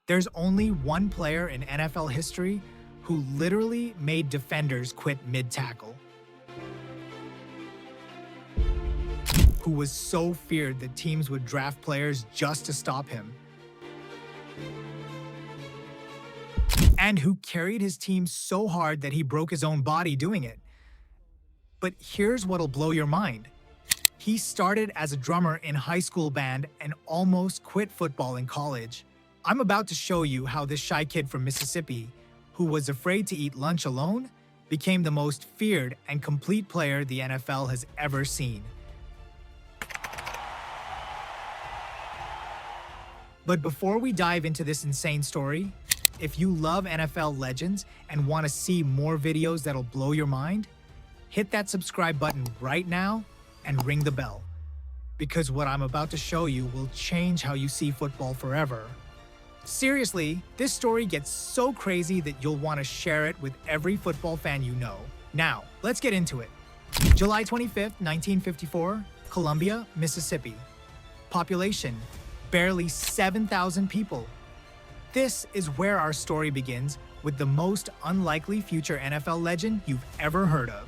There's only one player in NFL history who literally made defenders quit mid-tackle, who was so feared that teams would draft players just to stop him, and who carried his team so hard that he broke his own body doing it. But here's what'll blow your mind. He started as a drummer in high school band and almost quit football in college. I'm about to show you how this shy kid from Mississippi, who was afraid to eat lunch alone, became the most feared and complete player the NFL has ever seen. But before we dive into this insane story, if you love NFL legends and want to see more videos that'll blow your mind, hit that subscribe button right now and ring the bell, because what I'm about to show you will change how you see football forever. Seriously, this story gets so crazy that you'll want to share it with every football fan you know. Now, let's get into it. July 25th, 1954, Columbia, Mississippi. Population, barely 7,000 people. This is where our story begins with the most unlikely future NFL legend you've ever heard of.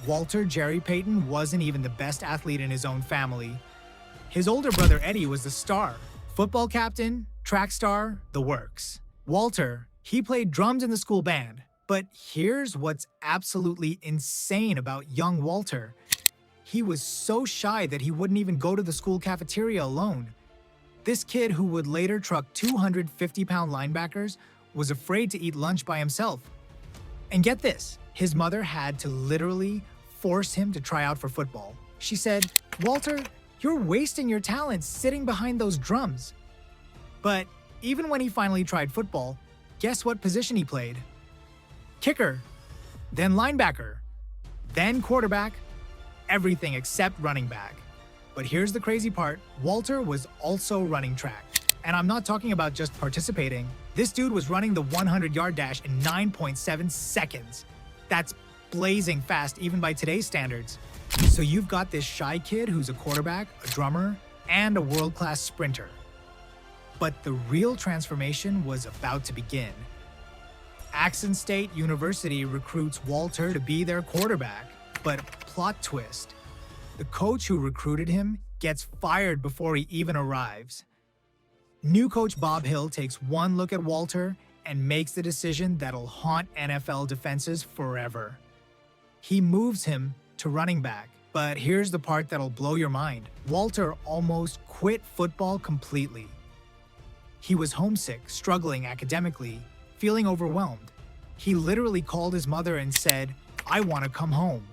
Walter Jerry Payton wasn't even the best athlete in his own family. His older brother Eddie was the star, football captain, track star, the works. Walter, he played drums in the school band. But here's what's absolutely insane about young Walter. He was so shy that he wouldn't even go to the school cafeteria alone. This kid, who would later truck 250-pound linebackers, was afraid to eat lunch by himself. And get this, his mother had to literally force him to try out for football. She said, "Walter, you're wasting your talents sitting behind those drums." But even when he finally tried football, guess what position he played? Kicker, then linebacker, then quarterback, everything except running back. But here's the crazy part, Walter was also running track. And I'm not talking about just participating. This dude was running the 100-yard dash in 9.7 seconds. That's blazing fast even by today's standards. So you've got this shy kid who's a quarterback, a drummer, and a world-class sprinter. But the real transformation was about to begin. Jackson State University recruits Walter to be their quarterback, but plot twist. The coach who recruited him gets fired before he even arrives. New coach Bob Hill takes one look at Walter and makes the decision that'll haunt NFL defenses forever. He moves him to running back. But here's the part that'll blow your mind. Walter almost quit football completely. He was homesick, struggling academically, feeling overwhelmed. He literally called his mother and said, "I want to come home."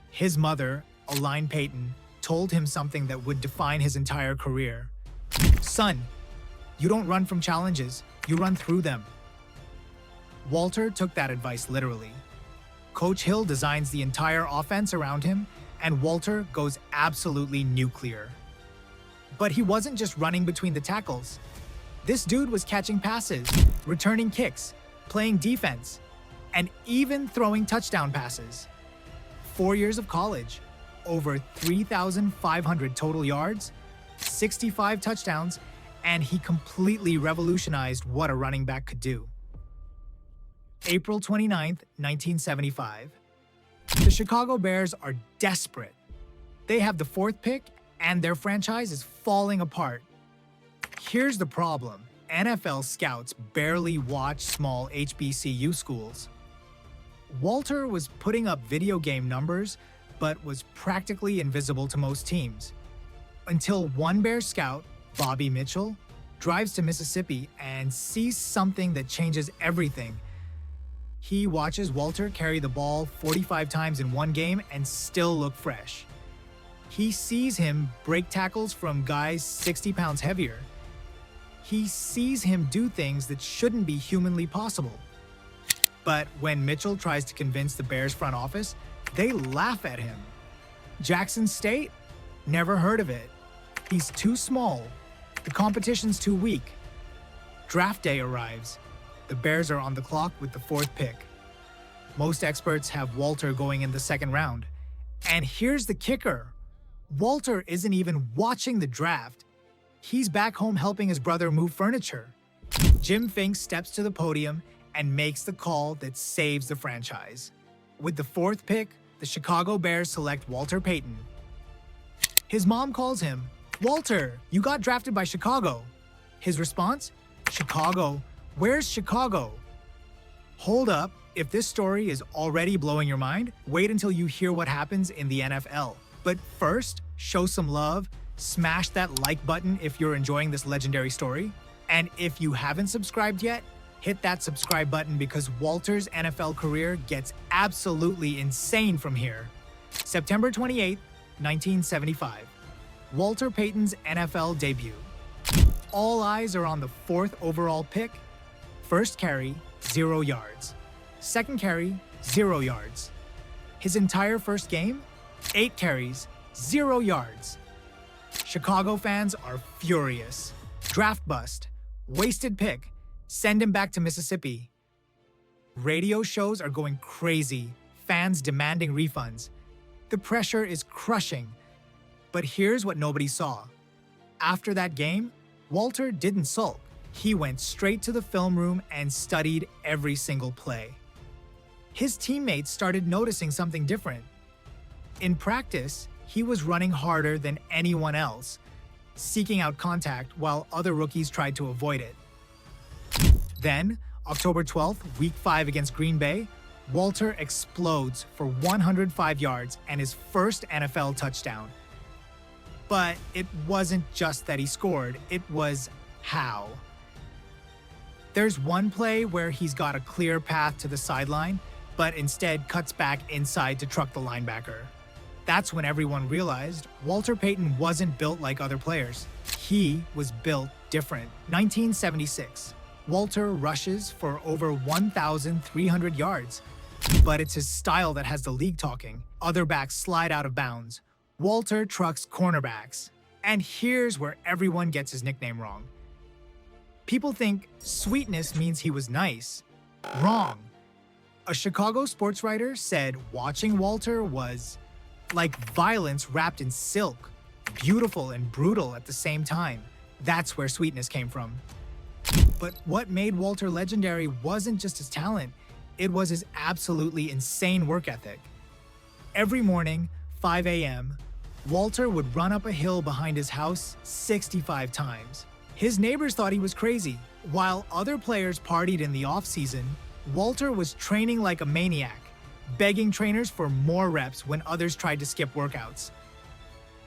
His mother, Elaine Payton, told him something that would define his entire career. "Son, you don't run from challenges, you run through them." Walter took that advice literally. Coach Hill designs the entire offense around him, and Walter goes absolutely nuclear. But he wasn't just running between the tackles. This dude was catching passes, returning kicks, playing defense, and even throwing touchdown passes. 4 years of college, over 3,500 total yards, 65 touchdowns, and he completely revolutionized what a running back could do. April 29th, 1975. The Chicago Bears are desperate. They have the 4th pick, and their franchise is falling apart. Here's the problem. NFL scouts barely watch small HBCU schools. Walter was putting up video game numbers, but was practically invisible to most teams. Until one Bears scout, Bobby Mitchell, drives to Mississippi and sees something that changes everything. He watches Walter carry the ball 45 times in one game and still look fresh. He sees him break tackles from guys 60 pounds heavier. He sees him do things that shouldn't be humanly possible. But when Mitchell tries to convince the Bears front office, they laugh at him. Jackson State? Never heard of it. He's too small. The competition's too weak. Draft day arrives. The Bears are on the clock with the 4th pick. Most experts have Walter going in the 2nd round. And here's the kicker. Walter isn't even watching the draft. He's back home helping his brother move furniture. Jim Finks steps to the podium and makes the call that saves the franchise. With the 4th pick, the Chicago Bears select Walter Payton. His mom calls him, "Walter, you got drafted by Chicago." His response, "Chicago? Where's Chicago?" Hold up, if this story is already blowing your mind, wait until you hear what happens in the NFL. But first, show some love, smash that like button if you're enjoying this legendary story. And if you haven't subscribed yet, hit that subscribe button because Walter's NFL career gets absolutely insane from here. September 28, 1975. Walter Payton's NFL debut. All eyes are on the 4th overall pick. First carry, 0 yards. Second carry, 0 yards. His entire first game, 8 carries, 0 yards. Chicago fans are furious. Draft bust, wasted pick, send him back to Mississippi. Radio shows are going crazy, fans demanding refunds. The pressure is crushing. But here's what nobody saw. After that game, Walter didn't sulk. He went straight to the film room and studied every single play. His teammates started noticing something different. In practice, he was running harder than anyone else, seeking out contact while other rookies tried to avoid it. Then, October 12th, Week 5 against Green Bay, Walter explodes for 105 yards and his first NFL touchdown. But it wasn't just that he scored, it was how. There's one play where he's got a clear path to the sideline, but instead cuts back inside to truck the linebacker. That's when everyone realized Walter Payton wasn't built like other players. He was built different. 1976. Walter rushes for over 1,300 yards. But it's his style that has the league talking. Other backs slide out of bounds. Walter trucks cornerbacks. And here's where everyone gets his nickname wrong. People think sweetness means he was nice. Wrong. A Chicago sports writer said watching Walter was like violence wrapped in silk, beautiful and brutal at the same time. That's where sweetness came from. But what made Walter legendary wasn't just his talent, it was his absolutely insane work ethic. Every morning, 5 a.m., Walter would run up a hill behind his house 65 times. His neighbors thought he was crazy. While other players partied in the off-season, Walter was training like a maniac, begging trainers for more reps when others tried to skip workouts.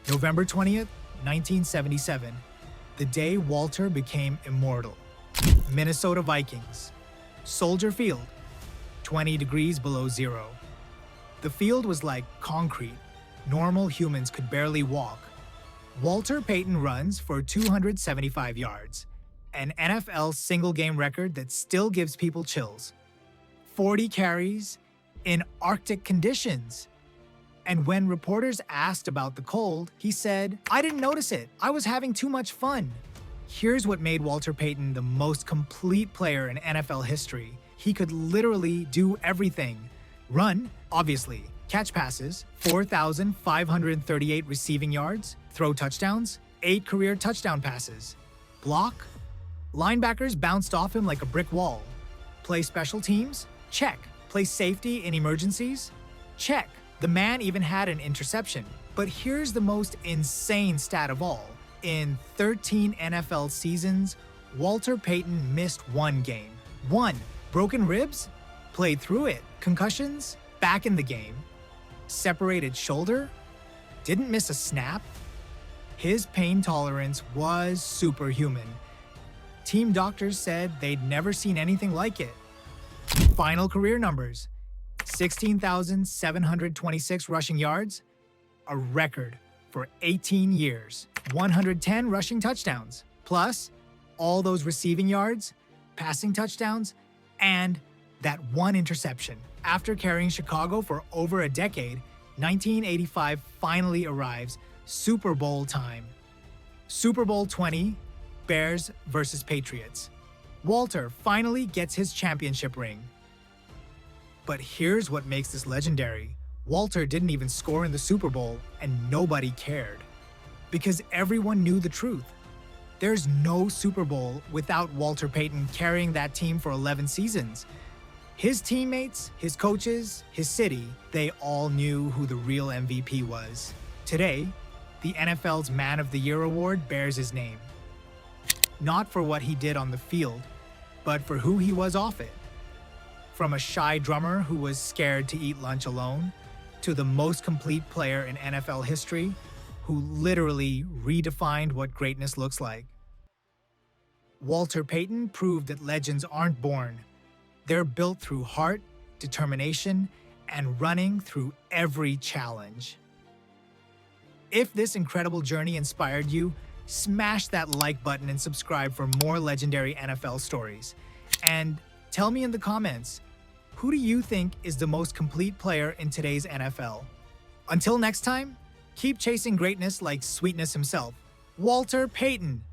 November 20th, 1977, the day Walter became immortal. Minnesota Vikings. Soldier Field, 20 degrees below zero. The field was like concrete. Normal humans could barely walk. Walter Payton runs for 275 yards, an NFL single-game record that still gives people chills. 40 carries in Arctic conditions. And when reporters asked about the cold, he said, "I didn't notice it. I was having too much fun." Here's what made Walter Payton the most complete player in NFL history. He could literally do everything. Run, obviously. Catch passes, 4,538 receiving yards. Throw touchdowns, 8 career touchdown passes. Block. Linebackers bounced off him like a brick wall. Play special teams? Check. Play safety in emergencies? Check. The man even had an interception. But here's the most insane stat of all. In 13 NFL seasons, Walter Payton missed one game. One. Broken ribs? Played through it. Concussions? Back in the game. Separated shoulder? Didn't miss a snap. His pain tolerance was superhuman. Team doctors said they'd never seen anything like it. Final career numbers: 16,726 rushing yards, a record for 18 years. 110 rushing touchdowns, plus all those receiving yards, passing touchdowns, and that one interception. After carrying Chicago for over a decade, 1985 finally arrives. Super Bowl time. Super Bowl 20, Bears versus Patriots. Walter finally gets his championship ring. But here's what makes this legendary. Walter didn't even score in the Super Bowl, and nobody cared. Because everyone knew the truth. There's no Super Bowl without Walter Payton carrying that team for 11 seasons. His teammates, his coaches, his city, they all knew who the real MVP was. Today, the NFL's Man of the Year award bears his name. Not for what he did on the field, but for who he was off it. From a shy drummer who was scared to eat lunch alone, to the most complete player in NFL history who literally redefined what greatness looks like. Walter Payton proved that legends aren't born. They're built through heart, determination, and running through every challenge. If this incredible journey inspired you, smash that like button and subscribe for more legendary NFL stories. And tell me in the comments, who do you think is the most complete player in today's NFL? Until next time, keep chasing greatness like sweetness himself, Walter Payton.